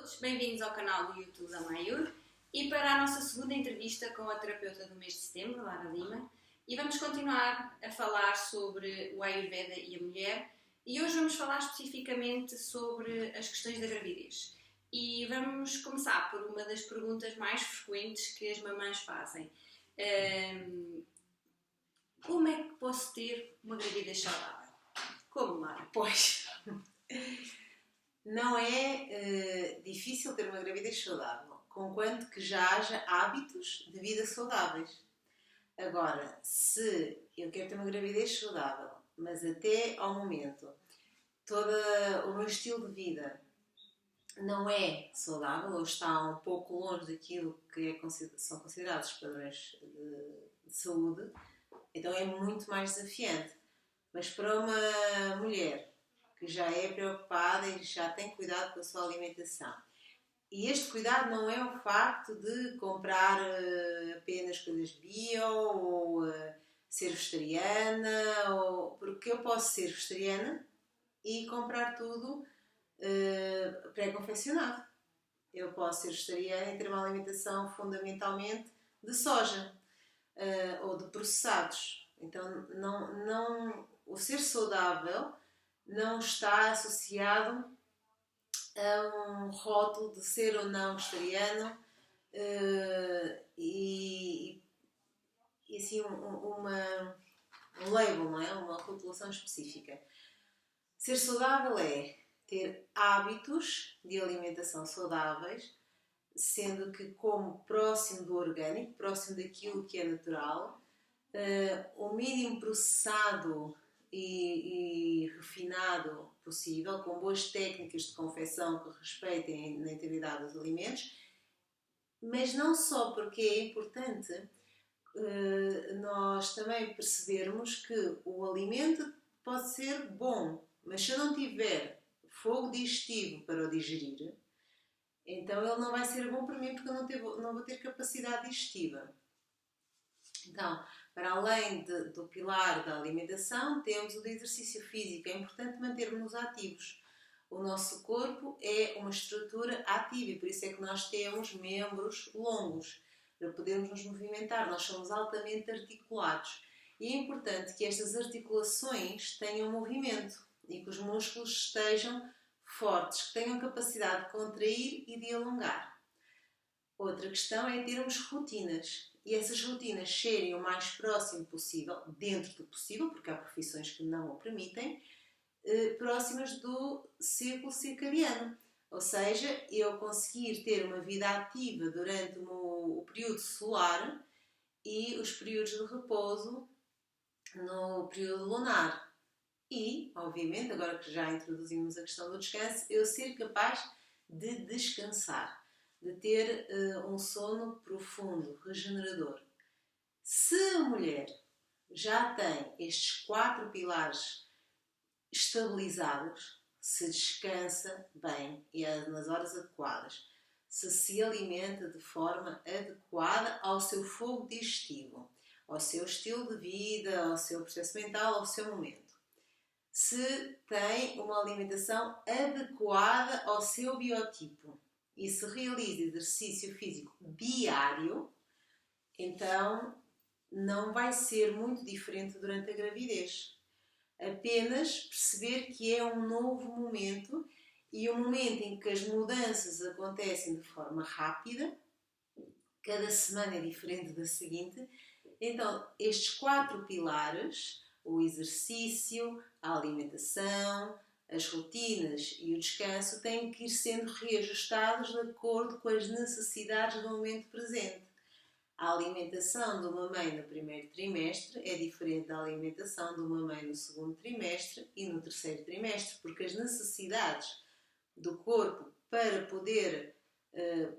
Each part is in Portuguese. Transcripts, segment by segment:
todos, bem-vindos ao canal do YouTube da Mayur e para a nossa segunda entrevista com a terapeuta do mês de setembro, Lara Lima, e vamos continuar a falar sobre o Ayurveda e a mulher e hoje vamos falar especificamente sobre as questões da gravidez e vamos começar por uma das perguntas mais frequentes que as mamães fazem. Como é que posso ter uma gravidez saudável? Como, Lara? Pois, não é difícil ter uma gravidez saudável, conquanto que já haja hábitos de vida saudáveis. Agora, se eu quero ter uma gravidez saudável, mas até ao momento todo o meu estilo de vida não é saudável ou está um pouco longe daquilo que são considerados padrões de saúde, então é muito mais desafiante. Mas para uma mulher que já é preocupada e já tem cuidado com a sua alimentação, e este cuidado não é o facto de comprar apenas coisas bio ou ser vegetariana, porque eu posso ser vegetariana e comprar tudo pré-confeccionado. Eu posso ser vegetariana e ter uma alimentação fundamentalmente de soja ou de processados. Então, o ser saudável não está associado a um rótulo de ser ou não vegetariano e assim um label, não é? Uma rotulação específica. Ser saudável é ter hábitos de alimentação saudáveis, sendo que como próximo do orgânico, próximo daquilo que é natural, o mínimo processado e refinado possível, com boas técnicas de confecção que respeitem na integridade dos alimentos, mas não só porque é importante nós também percebermos que o alimento pode ser bom, mas se eu não tiver fogo digestivo para o digerir, então ele não vai ser bom para mim porque eu não vou ter capacidade digestiva. Então, para além do pilar da alimentação, temos o do exercício físico. É importante mantermos-nos ativos. O nosso corpo é uma estrutura ativa e por isso é que nós temos membros longos para podermos nos movimentar. Nós somos altamente articulados. E é importante que estas articulações tenham movimento e que os músculos estejam fortes, que tenham capacidade de contrair e de alongar. Outra questão é termos rotinas. E essas rotinas serem o mais próximo possível, dentro do possível, porque há profissões que não o permitem, próximas do círculo circadiano. Ou seja, eu conseguir ter uma vida ativa durante o período solar e os períodos de repouso no período lunar. E, obviamente, agora que já introduzimos a questão do descanso, eu ser capaz de descansar, de ter um sono profundo, regenerador. Se a mulher já tem estes 4 pilares estabilizados, se descansa bem e nas horas adequadas, se alimenta de forma adequada ao seu fogo digestivo, ao seu estilo de vida, ao seu processo mental, ao seu momento, se tem uma alimentação adequada ao seu biotipo, e se realiza exercício físico diário, então não vai ser muito diferente durante a gravidez. Apenas perceber que é um novo momento e um momento em que as mudanças acontecem de forma rápida, cada semana é diferente da seguinte. Então, estes 4 pilares, o exercício, a alimentação, as rotinas e o descanso têm que ir sendo reajustados de acordo com as necessidades do momento presente. A alimentação de uma mãe no primeiro trimestre é diferente da alimentação de uma mãe no segundo trimestre e no terceiro trimestre, porque as necessidades do corpo para poder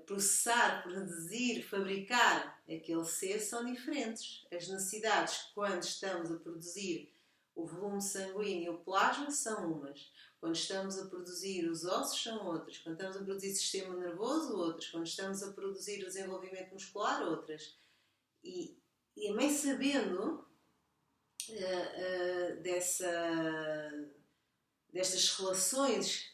processar, produzir, fabricar aquele ser são diferentes. As necessidades quando estamos a produzir o volume sanguíneo e o plasma são umas. Quando estamos a produzir os ossos são outras. Quando estamos a produzir o sistema nervoso, outras. Quando estamos a produzir o desenvolvimento muscular, outras. E a mãe sabendo destas relações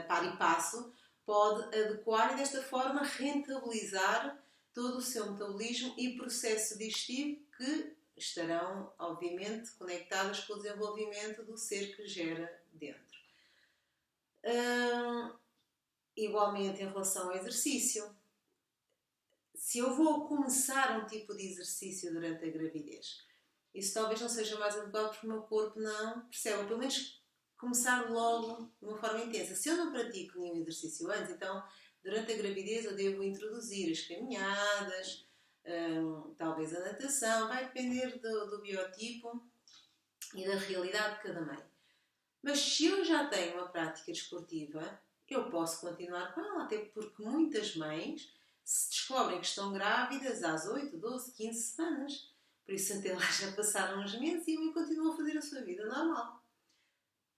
par e passo, pode adequar e desta forma rentabilizar todo o seu metabolismo e processo digestivo que estarão, obviamente, conectadas com o desenvolvimento do ser que gera dentro. Igualmente em relação ao exercício, se eu vou começar um tipo de exercício durante a gravidez, isso talvez não seja mais adequado porque o meu corpo não percebe, ou pelo menos começar logo de uma forma intensa. Se eu não pratico nenhum exercício antes, então durante a gravidez eu devo introduzir as caminhadas, talvez a natação, vai depender do biotipo e da realidade de cada mãe. Mas se eu já tenho uma prática desportiva, eu posso continuar com ela, até porque muitas mães se descobrem que estão grávidas às 8, 12, 15 semanas. Por isso até lá já passaram uns meses e a mãe continua a fazer a sua vida normal.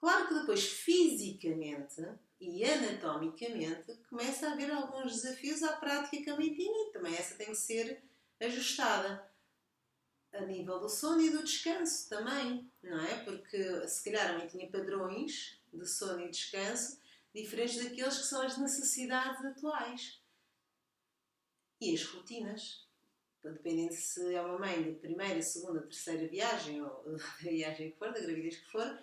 Claro que depois fisicamente e anatomicamente começa a haver alguns desafios à prática que a mãe tinha e também essa tem que ser ajustada. A nível do sono e do descanso também, não é? Porque se calhar a mãe tinha padrões de sono e descanso diferentes daqueles que são as necessidades atuais. E as rotinas. Dependendo se é uma mãe de primeira, segunda, terceira viagem ou da viagem que for, da gravidez que for,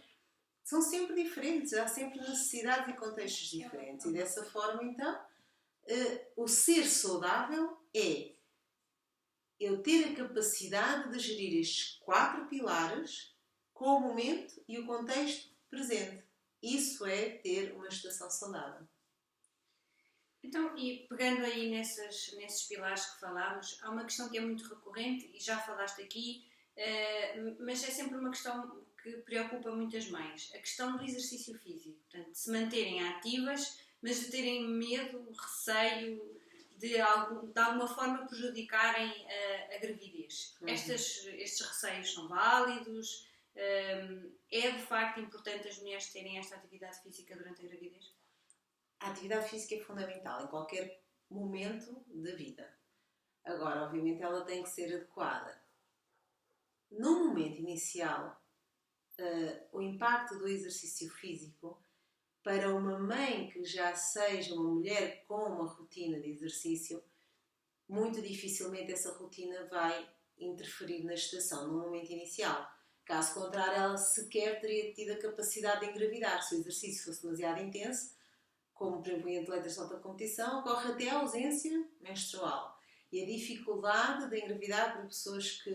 são sempre diferentes, há sempre necessidades e contextos diferentes. E dessa forma, então, o ser saudável é eu ter a capacidade de gerir estes 4 pilares com o momento e o contexto presente. Isso é ter uma gestação saudável. Então, e pegando aí nesses pilares que falámos, há uma questão que é muito recorrente e já falaste aqui, mas é sempre uma questão que preocupa muitas mães. A questão do exercício físico. Portanto, de se manterem ativas, mas de terem medo, receio de alguma forma prejudicarem a gravidez. Estes receios são válidos? É de facto importante as mulheres terem esta atividade física durante a gravidez? A atividade física é fundamental em qualquer momento da vida. Agora, obviamente, ela tem que ser adequada. No momento inicial, o impacto do exercício físico para uma mãe que já seja uma mulher com uma rotina de exercício, muito dificilmente essa rotina vai interferir na gestação no momento inicial. Caso contrário, ela sequer teria tido a capacidade de engravidar. Se o exercício fosse demasiado intenso, como por exemplo em atletas de alta competição, ocorre até a ausência menstrual. E a dificuldade de engravidar por pessoas que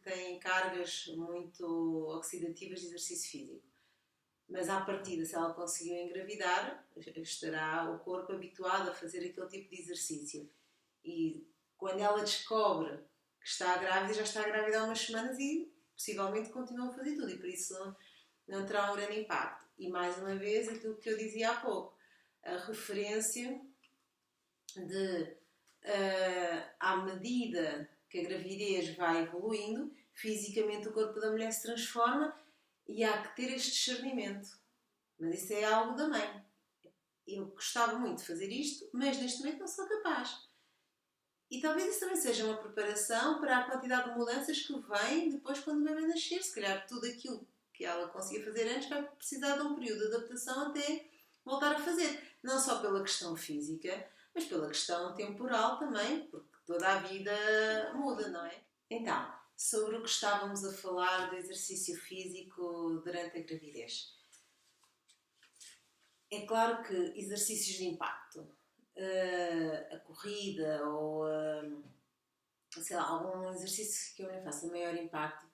têm cargas muito oxidativas de exercício físico. Mas à partida, se ela conseguiu engravidar, estará o corpo habituado a fazer aquele tipo de exercício. E quando ela descobre que está grávida, já está grávida há umas semanas e possivelmente continua a fazer tudo. E por isso não terá um grande impacto. E mais uma vez, aquilo que eu dizia há pouco, a referência de, à medida que a gravidez vai evoluindo, fisicamente o corpo da mulher se transforma e há que ter este discernimento. Mas isso é algo da mãe. Eu gostava muito de fazer isto, mas neste momento não sou capaz. E talvez isso também seja uma preparação para a quantidade de mudanças que vem depois quando o bebê nascer. Se calhar tudo aquilo que ela conseguia fazer antes vai precisar de um período de adaptação até voltar a fazer. Não só pela questão física, mas pela questão temporal também, porque toda a vida muda, não é? Então, sobre o que estávamos a falar do exercício físico durante a gravidez. É claro que exercícios de impacto, a corrida ou sei lá, algum exercício que a mãe faça de maior impacto,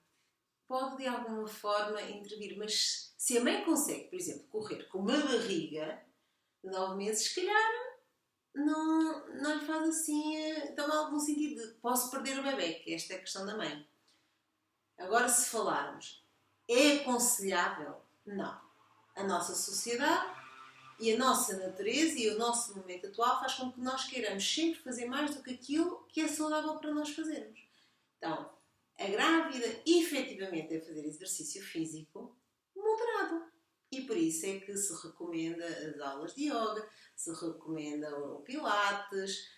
pode de alguma forma intervir, mas se a mãe consegue, por exemplo, correr com uma barriga de 9 meses, se calhar não lhe faz assim tão mal no sentido de posso perder o bebê, que esta é a questão da mãe. Agora, se falarmos, é aconselhável? Não. A nossa sociedade e a nossa natureza e o nosso momento atual faz com que nós queiramos sempre fazer mais do que aquilo que é saudável para nós fazermos. Então, a grávida efetivamente deve fazer exercício físico moderado. E por isso é que se recomenda as aulas de yoga, se recomenda o pilates,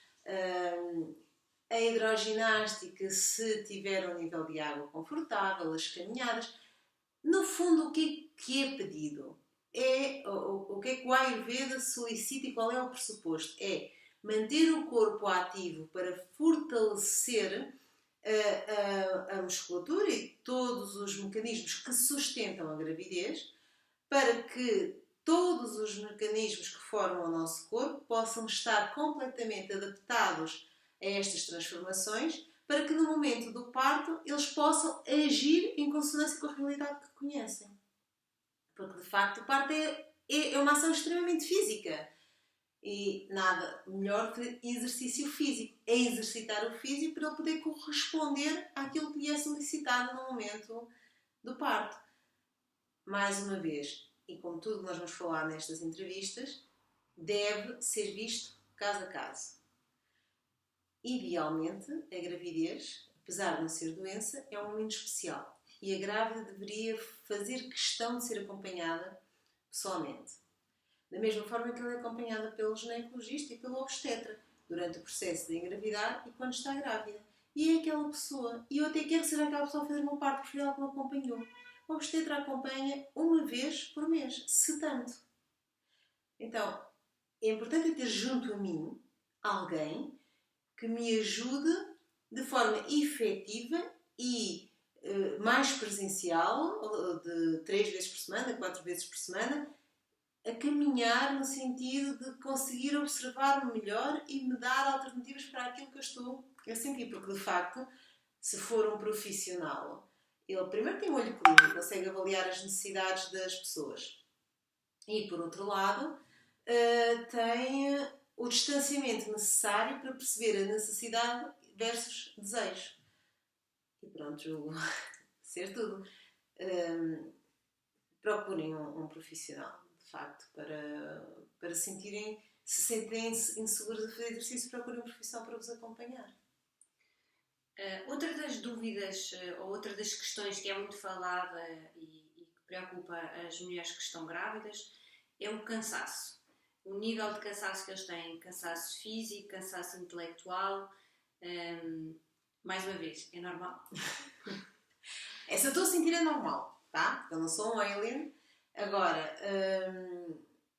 a hidroginástica se tiver um nível de água confortável, as caminhadas. No fundo, o que é pedido? o que é que o Ayurveda solicita e qual é o pressuposto? É manter o corpo ativo para fortalecer a musculatura e todos os mecanismos que sustentam a gravidez, para que todos os mecanismos que formam o nosso corpo possam estar completamente adaptados a estas transformações, para que no momento do parto eles possam agir em consonância com a realidade que conhecem. Porque de facto o parto é uma ação extremamente física. E nada melhor que exercício físico. É exercitar o físico para ele poder corresponder àquilo que lhe é solicitado no momento do parto. Mais uma vez, e como tudo que nós vamos falar nestas entrevistas, deve ser visto caso a caso. Idealmente, a gravidez, apesar de não ser doença, é um momento especial. E a grávida deveria fazer questão de ser acompanhada pessoalmente. Da mesma forma que ela é acompanhada pelo ginecologista e pelo obstetra durante o processo de engravidar e quando está grávida. E é aquela pessoa. E eu até quero que seja aquela pessoa a fazer um parto, porque ela que me acompanhou. O obstetra acompanha uma vez por mês, se tanto. Então, é importante ter junto a mim alguém que me ajude de forma efetiva e mais presencial, de 3 vezes por semana, 4 vezes por semana, a caminhar no sentido de conseguir observar-me melhor e me dar alternativas para aquilo que eu estou a sentir. Porque, de facto, se for um profissional, ele primeiro tem um olho clínico, consegue avaliar as necessidades das pessoas. E, por outro lado, tem o distanciamento necessário para perceber a necessidade versus desejo. E pronto, julgo ser tudo. Procurem um profissional, de facto, para se sentirem inseguros a fazer exercício, procurem um profissional para vos acompanhar. Outra das dúvidas, ou outra das questões que é muito falada e que preocupa as mulheres que estão grávidas, é o cansaço. O nível de cansaço que eles têm, cansaço físico, cansaço intelectual. Mais uma vez, é normal. Essa eu estou a sentir é normal, tá? Eu não sou um alien. Agora,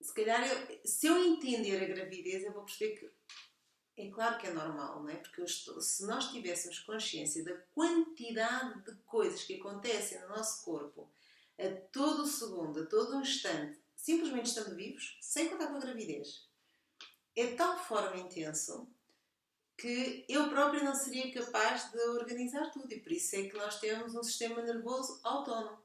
se calhar, se eu entender a gravidez, eu vou perceber que é claro que é normal, não é? Porque se nós tivéssemos consciência da quantidade de coisas que acontecem no nosso corpo a todo o segundo, a todo o instante, simplesmente estando vivos, sem contar com a gravidez, é de tal forma intenso que eu própria não seria capaz de organizar tudo. E por isso é que nós temos um sistema nervoso autónomo.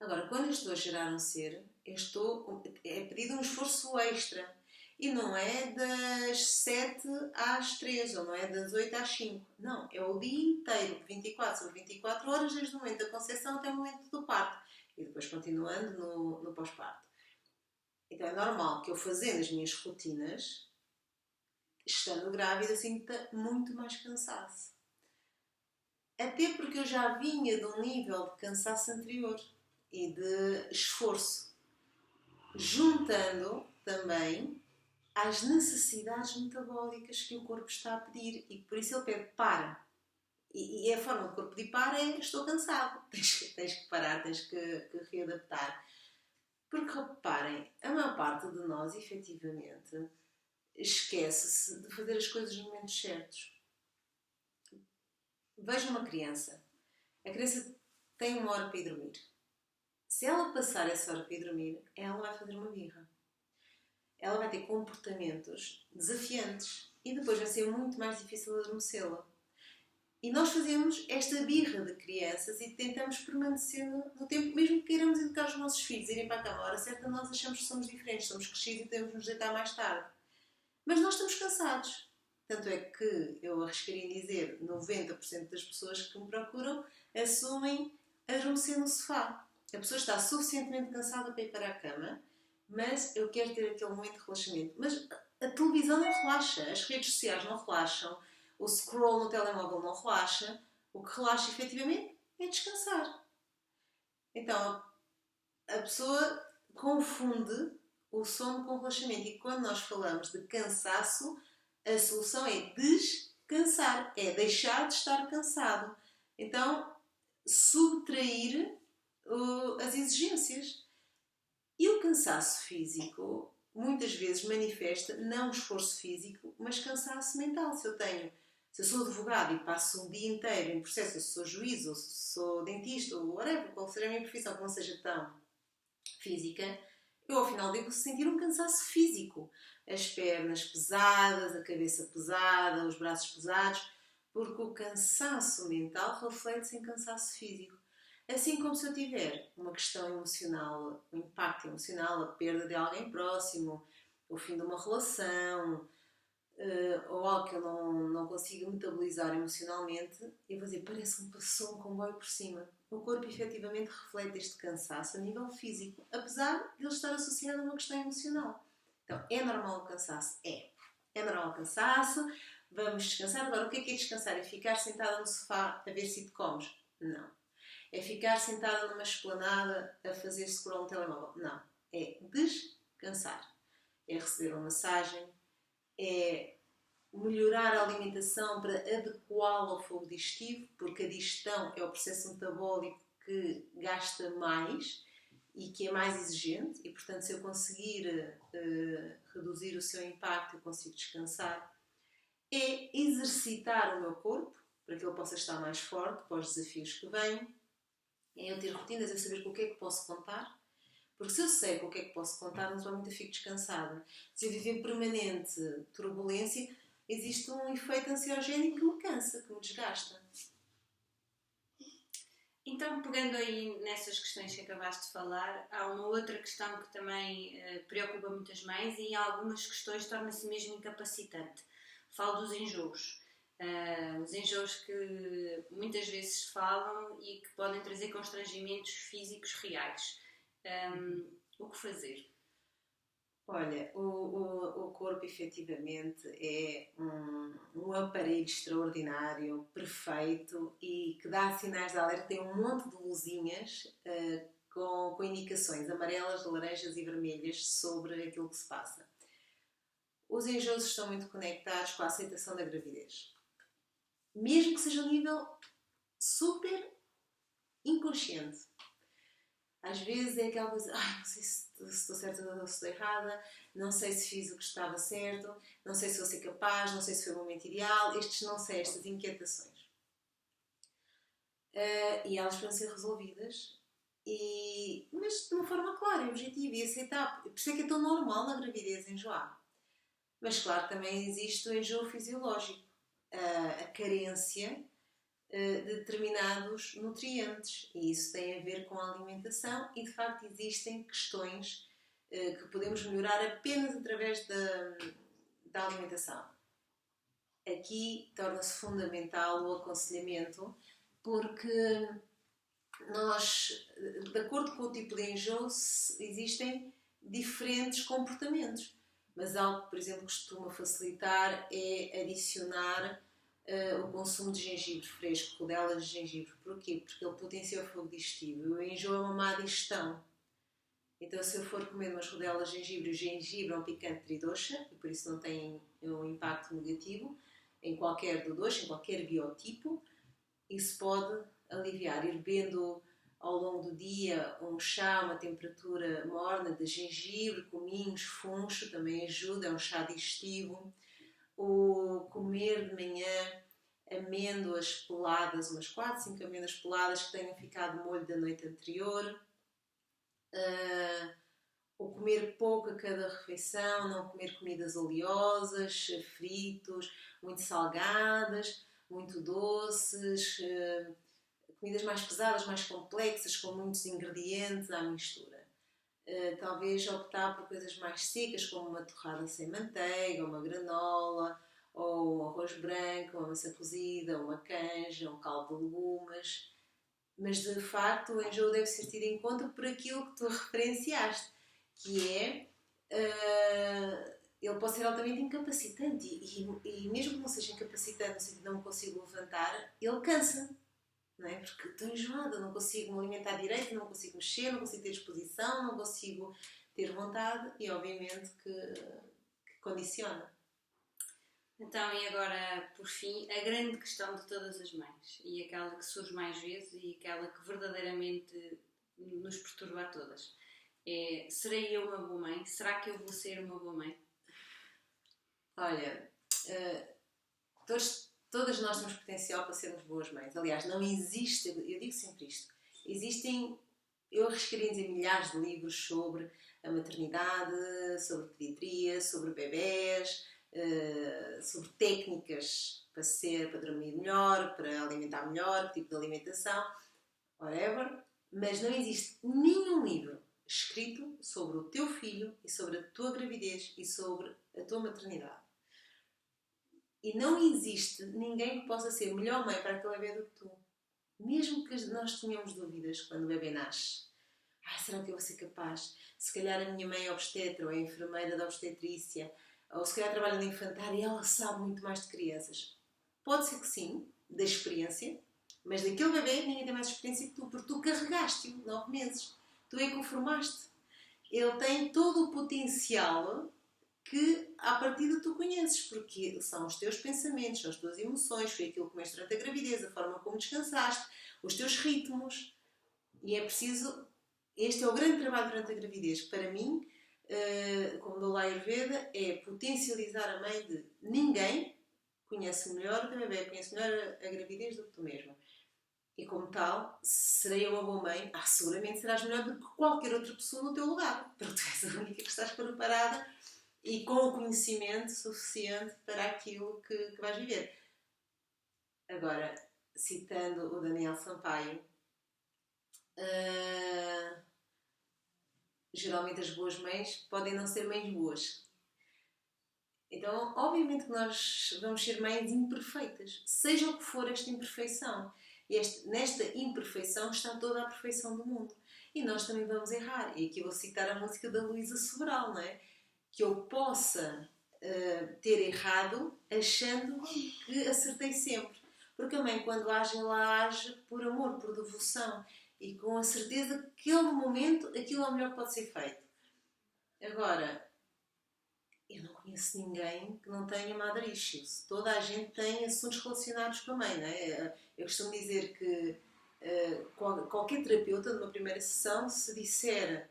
Agora, quando eu estou a gerar um ser, é pedido um esforço extra. E não é das 7 às 3, ou não é das 8 às 5. Não, é o dia inteiro, 24 sobre 24 horas, desde o momento da concepção até o momento do parto. E depois continuando no pós-parto. Então é normal que eu, fazendo as minhas rotinas, estando grávida, sinta muito mais cansaço. Até porque eu já vinha de um nível de cansaço anterior e de esforço. Juntando também às necessidades metabólicas que o corpo está a pedir. E por isso ele pede para. E a forma do corpo pedir para é: estou cansado. Tens que parar, tens que readaptar. Porque reparem, a maior parte de nós, efetivamente, esquece-se de fazer as coisas nos momentos certos. Veja uma criança. A criança tem 1 hora para ir dormir. Se ela passar essa hora para ir dormir, ela vai fazer uma birra. Ela vai ter comportamentos desafiantes e depois vai ser muito mais difícil adormecê-la. E nós fazemos esta birra de crianças e tentamos permanecer no tempo, mesmo que queiramos educar os nossos filhos, irem para a cama à hora certa, nós achamos que somos diferentes, somos crescidos e podemos nos deitar mais tarde. Mas nós estamos cansados. Tanto é que eu arriscaria dizer 90% das pessoas que me procuram assumem adormecer no sofá. A pessoa está suficientemente cansada para ir para a cama, mas eu quero ter aquele momento de relaxamento. Mas a televisão não relaxa, as redes sociais não relaxam, o scroll no telemóvel não relaxa. O que relaxa efetivamente é descansar. Então, a pessoa confunde o sono com o relaxamento. E quando nós falamos de cansaço, a solução é descansar, é deixar de estar cansado. Então, subtrair as exigências. cansaço físico muitas vezes manifesta não esforço físico, mas cansaço mental. Se eu sou advogado e passo um dia inteiro em processo, ou se sou juiz, ou se sou dentista, ou whatever, qual seja a minha profissão, que não seja tão física, eu ao final do dia vou sentir um cansaço físico. As pernas pesadas, a cabeça pesada, os braços pesados, porque o cansaço mental reflete-se em cansaço físico. Assim como se eu tiver uma questão emocional, um impacto emocional, a perda de alguém próximo, o fim de uma relação, ou algo que eu não consigo metabolizar emocionalmente, eu vou dizer, parece que me passou um comboio por cima. O corpo efetivamente reflete este cansaço a nível físico, apesar de ele estar associado a uma questão emocional. Então, é normal o cansaço? É normal o cansaço, vamos descansar. Agora, o que é descansar? É ficar sentada no sofá a ver sitcoms? Não. É ficar sentada numa esplanada a fazer scroll no telemóvel? Não. É descansar. É receber uma massagem, é melhorar a alimentação para adequá-la ao fogo digestivo, porque a digestão é o processo metabólico que gasta mais e que é mais exigente, e portanto se eu conseguir reduzir o seu impacto eu consigo descansar. É exercitar o meu corpo para que ele possa estar mais forte para os desafios que vêm. É eu ter rotinas, é saber com o que é que posso contar. Porque se eu sei com o que é que posso contar, naturalmente eu fico descansada. Se eu viver permanente turbulência, existe um efeito ansiogénico que me cansa, que me desgasta. Então, pegando aí nessas questões que acabaste de falar, há uma outra questão que também preocupa muitas mães e em algumas questões torna-se mesmo incapacitante. Falo dos enjoos. Os enjoos que muitas vezes se falam e que podem trazer constrangimentos físicos reais. O que fazer? Olha, o corpo efetivamente é um aparelho extraordinário, perfeito e que dá sinais de alerta. Tem um monte de luzinhas com indicações amarelas, laranjas e vermelhas sobre aquilo que se passa. Os enjoos estão muito conectados com a aceitação da gravidez. Mesmo que seja um nível super inconsciente. Às vezes é aquela coisa, não sei se estou certa ou se estou errada, não sei se fiz o que estava certo, não sei se vou ser capaz, não sei se foi o momento ideal, estas inquietações. E elas podem ser resolvidas, mas de uma forma clara e objetiva e aceitar. Por isso é que é tão normal na gravidez enjoar. Mas claro, também existe o enjoo fisiológico, a carência de determinados nutrientes e isso tem a ver com a alimentação e de facto existem questões que podemos melhorar apenas através da alimentação. Aqui torna-se fundamental o aconselhamento porque nós, de acordo com o tipo de enjoo, existem diferentes comportamentos, mas algo que, por exemplo, costuma facilitar é adicionar o consumo de gengibre fresco, rodelas de gengibre. Porquê? Porque ele potencia o fogo digestivo. O enjoo é uma má digestão. Então, se eu for comer umas rodelas de gengibre, o gengibre é um picante tridoxa e por isso não tem um impacto negativo em qualquer do doce, em qualquer biotipo. Isso pode aliviar. Ir bebendo ao longo do dia um chá, uma temperatura morna de gengibre, cominhos, funcho, também ajuda, é um chá digestivo. O comer de manhã amêndoas peladas, umas 4, 5 amêndoas peladas que tenham ficado de molho da noite anterior. O comer pouco a cada refeição, não comer comidas oleosas, fritos, muito salgadas, muito doces, comidas mais pesadas, mais complexas, com muitos ingredientes à mistura. Talvez optar por coisas mais secas, como uma torrada sem manteiga, uma granola, ou um arroz branco, uma massa cozida, uma canja, um caldo de legumes. Mas, de facto, o enjoo deve ser tido em conta por aquilo que tu referenciaste, que é... ele pode ser altamente incapacitante e mesmo que não seja incapacitante no sentido de não me consigo levantar, ele cansa. Não é? Porque estou enjoada, não consigo me alimentar direito, não consigo mexer, não consigo ter disposição, não consigo ter vontade e obviamente que condiciona. Então, e agora, por fim, a grande questão de todas as mães e aquela que surge mais vezes e aquela que verdadeiramente nos perturba a todas. Serei eu uma boa mãe? Será que eu vou ser uma boa mãe? Olha, todas nós temos potencial para sermos boas mães. Aliás, não existe, eu digo sempre isto, existem, eu arriscaria dizer, milhares de livros sobre a maternidade, sobre pediatria, sobre bebés, sobre técnicas para dormir melhor, para alimentar melhor, que tipo de alimentação, whatever, mas não existe nenhum livro escrito sobre o teu filho e sobre a tua gravidez e sobre a tua maternidade. E não existe ninguém que possa ser melhor mãe para aquele bebê do que tu. Mesmo que nós tenhamos dúvidas quando o bebê nasce. Será que eu vou ser capaz? Se calhar a minha mãe é obstetra ou é enfermeira da obstetrícia, ou se calhar trabalha no infantário e ela sabe muito mais de crianças. Pode ser que sim, da experiência, mas daquele bebê ninguém tem mais experiência que tu, porque tu carregaste-o 9 meses. Tu é que o formaste. Ele tem todo o potencial que, à partida, tu conheces, porque são os teus pensamentos, são as tuas emoções, foi aquilo que comeste durante a gravidez, a forma como descansaste, os teus ritmos. E é preciso... Este é o grande trabalho durante a gravidez. Para mim, como dou lá Ayurveda, é potencializar a mãe de ninguém conhece melhor o teu bebê, conhece melhor a gravidez do que tu mesma. E como tal, serei uma boa mãe? Seguramente serás melhor do que qualquer outra pessoa no teu lugar, porque tu és a única que estás preparada e com o conhecimento suficiente para aquilo que vais viver. Agora, citando o Daniel Sampaio, geralmente as boas mães podem não ser mães boas. Então, obviamente que nós vamos ser mães imperfeitas, seja o que for esta imperfeição. Nesta imperfeição está toda a perfeição do mundo. E nós também vamos errar. E aqui vou citar a música da Luísa Sobral, não é? Que eu possa ter errado achando que acertei sempre. Porque a mãe, quando age, ela age por amor, por devoção. E com a certeza que naquele momento aquilo é o melhor que pode ser feito. Agora, eu não conheço ninguém que não tenha mother issues. Toda a gente tem assuntos relacionados com a mãe, não é? Eu costumo dizer que qualquer terapeuta de uma primeira sessão, se disser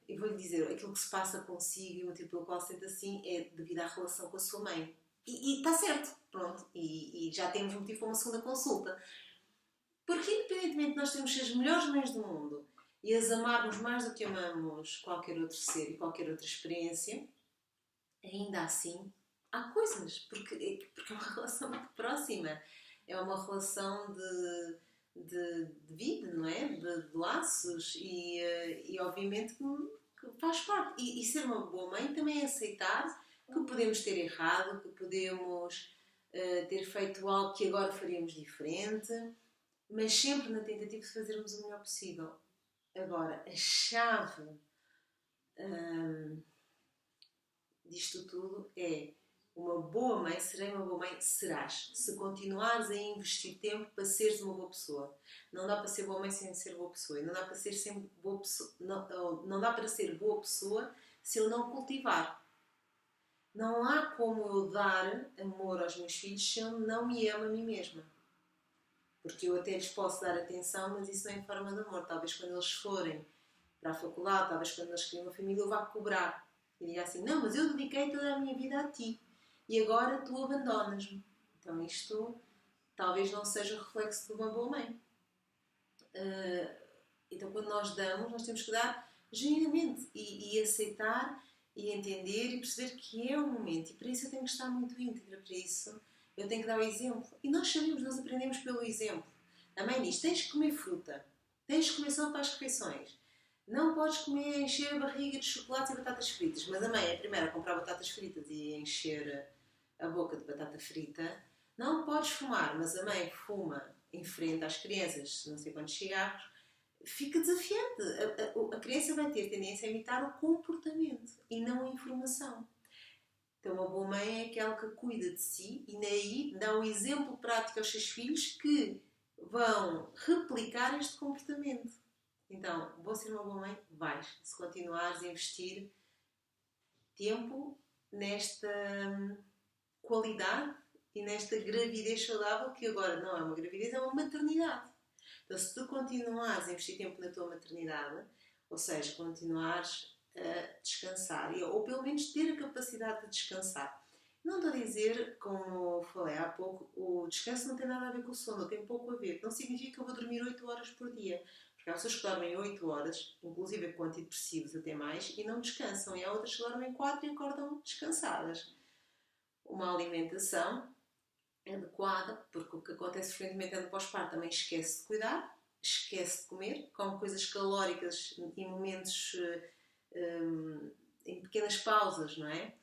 eu vou-lhe dizer, aquilo que se passa consigo e o motivo pelo qual se sente assim é devido à relação com a sua mãe. E está certo, pronto. E já temos motivo para uma segunda consulta. Porque independentemente de nós termos as melhores mães do mundo e as amarmos mais do que amamos qualquer outro ser e qualquer outra experiência, ainda assim há coisas, porque é uma relação muito próxima. É uma relação de vida, não é? De laços e obviamente que faz parte. E ser uma boa mãe também é aceitar que podemos ter errado, que podemos ter feito algo que agora faríamos diferente, mas sempre na tentativa de fazermos o melhor possível. Agora, a chave disto tudo é uma boa mãe, serei uma boa mãe, serás. Se continuares a investir tempo para seres uma boa pessoa. Não dá para ser boa mãe sem ser boa pessoa. E não dá para ser sempre boa pessoa. Não dá para ser boa pessoa se eu não cultivar. Não há como eu dar amor aos meus filhos se eu não me amo a mim mesma. Porque eu até lhes posso dar atenção, mas isso não é em forma de amor. Talvez quando eles forem para a faculdade, talvez quando eles criem uma família, eu vá cobrar. E diga assim, não, mas eu dediquei toda a minha vida a ti. E agora tu abandonas-me. Então isto talvez não seja o reflexo de uma boa mãe. Então quando nós damos, nós temos que dar genuinamente. E aceitar e entender e perceber que é o momento. E para isso eu tenho que estar muito íntegra. Para isso eu tenho que dar o exemplo. E nós sabemos, nós aprendemos pelo exemplo. A mãe diz, tens que comer fruta. Tens que comer só para as refeições. Não podes comer, encher a barriga de chocolates e batatas fritas. Mas a mãe é a primeira a comprar batatas fritas e encher a boca de batata frita. Não podes fumar, mas a mãe fuma em frente às crianças, não sei quantos cigarros. Fica desafiante. A criança vai ter tendência a imitar o comportamento e não a informação. Então, uma boa mãe é aquela que cuida de si e daí dá um exemplo prático aos seus filhos que vão replicar este comportamento. Então, vou ser uma boa mãe? Vais. Se continuares a investir tempo nesta qualidade e nesta gravidez saudável, que agora não é uma gravidez, é uma maternidade. Então, se tu continuares a investir tempo na tua maternidade, Ou seja, continuares a descansar, ou pelo menos ter a capacidade de descansar. Não estou a dizer, como falei há pouco, o descanso não tem nada a ver com o sono, tem pouco a ver. Não significa que eu vou dormir 8 horas por dia. Porque há pessoas que dormem 8 horas, inclusive com antidepressivos até mais, e não descansam. E há outras que dormem 4 e acordam descansadas. Uma alimentação adequada, porque o que acontece frequentemente é no pós-parto também esquece de cuidar, esquece de comer, come coisas calóricas em momentos, em pequenas pausas, não é?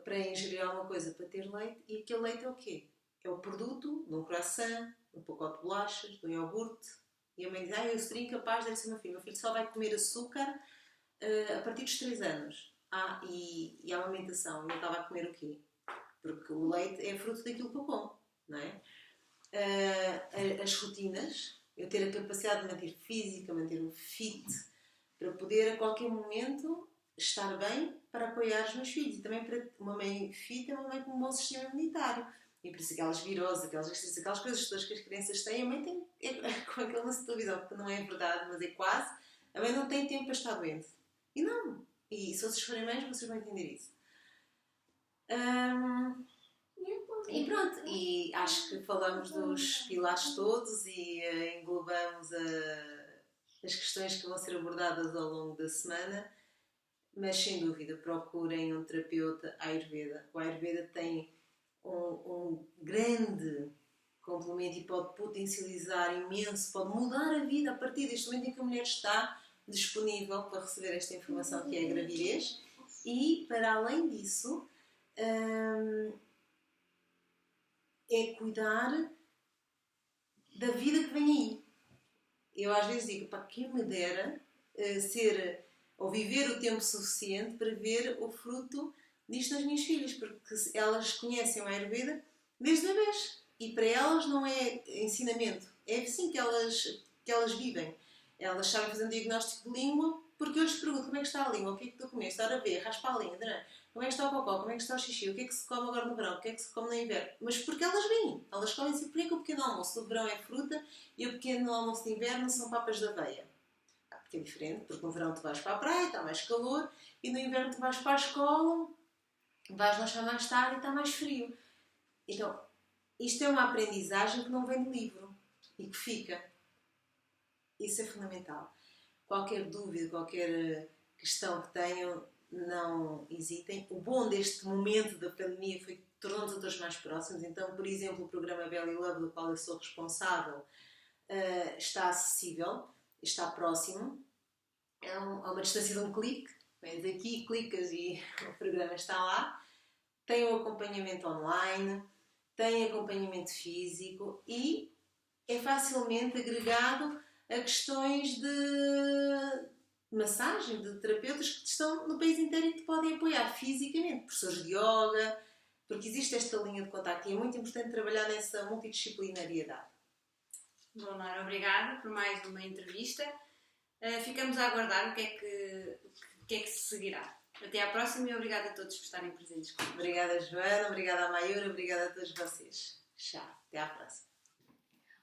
Para ingerir alguma coisa, para ter leite, e aquele leite é o quê? É o produto de um croissant, de um pacote de bolachas, de um iogurte, e a mãe diz, eu seria incapaz, deve ser meu filho só vai comer açúcar a partir dos 3 anos. E a amamentação, eu estava a comer o quê? Porque o leite é fruto daquilo que eu como, não é? As rotinas, eu ter a capacidade de manter física, manter-me fit, para poder a qualquer momento estar bem para apoiar os meus filhos. E também para uma mãe fit é uma mãe com um bom sistema imunitário. E por isso aquelas viroses, aquelas coisas todas que as crianças têm, a mãe tem, com aquele lance de televisão, que não é verdade, mas é quase, a mãe não tem tempo para estar doente. E não. E se vocês forem mães, vocês vão entender isso. E pronto, e acho que falamos dos pilares todos e englobamos as questões que vão ser abordadas ao longo da semana, mas sem dúvida procurem um terapeuta Ayurveda. O Ayurveda tem um grande complemento e pode potencializar imenso, pode mudar a vida a partir deste momento em que a mulher está disponível para receber esta informação que é a gravidez. E para além disso, é cuidar da vida que vem aí. Eu às vezes digo, para quem me dera ser ou viver o tempo suficiente para ver o fruto disto nas minhas filhas, porque elas conhecem a Ayurveda desde bebês e para elas não é ensinamento, é assim que elas vivem. Elas sabem fazer um diagnóstico de língua porque eu lhes pergunto como é que está a língua, o que é que tu comeste, ora ver, raspa a língua, como é que está o cocó, como é que está o xixi, o que é que se come agora no verão, o que é que se come no inverno, mas porque elas vêm, elas comem assim, porque é que o pequeno almoço do verão é fruta e o pequeno almoço de inverno são papas de aveia. Porque é diferente, porque no verão tu vais para a praia, está mais calor, e no inverno tu vais para a escola, vais lanchar mais tarde e está mais frio. Então, isto é uma aprendizagem que não vem do livro e que fica. Isso é fundamental. Qualquer dúvida, qualquer questão que tenham, não hesitem. O bom deste momento da pandemia foi que tornou-nos a todos mais próximos. Então, por exemplo, o programa Belly Love, do qual eu sou responsável, está acessível, está próximo. É uma distância de um clique. Vens aqui, clicas e o programa está lá. Tem o acompanhamento online, tem acompanhamento físico e é facilmente agregado a questões de massagem, de terapeutas que estão no país inteiro e que te podem apoiar fisicamente, professores de yoga, porque existe esta linha de contacto e é muito importante trabalhar nessa multidisciplinariedade. Bom, Nora, obrigada por mais uma entrevista. Ficamos a aguardar o que é que se seguirá. Até à próxima e obrigada a todos por estarem presentes comigo. Obrigada, Joana, obrigada à Mayura, obrigada a todos vocês. Tchau, até à próxima.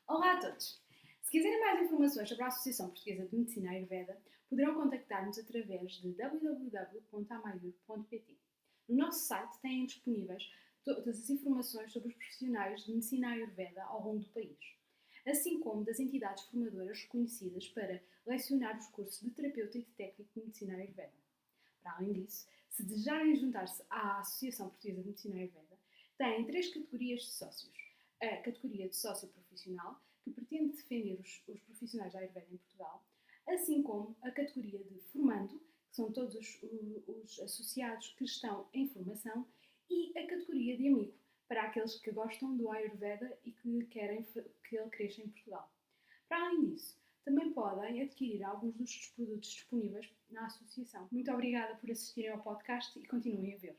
Olá a todos! Se quiserem mais informações sobre a Associação Portuguesa de Medicina Ayurveda, poderão contactar-nos através de www.amayur.pt. No nosso site têm disponíveis todas as informações sobre os profissionais de Medicina Ayurveda ao longo do país, assim como das entidades formadoras reconhecidas para lecionar os cursos de terapeuta e de técnico de Medicina Ayurveda. Para além disso, se desejarem juntar-se à Associação Portuguesa de Medicina Ayurveda, têm 3 categorias de sócios. A categoria de sócio profissional, que pretende defender os profissionais da Ayurveda em Portugal, assim como a categoria de formando, que são todos os associados que estão em formação, e a categoria de amigo, para aqueles que gostam do Ayurveda e que querem que ele cresça em Portugal. Para além disso, também podem adquirir alguns dos produtos disponíveis na associação. Muito obrigada por assistirem ao podcast e continuem a ver.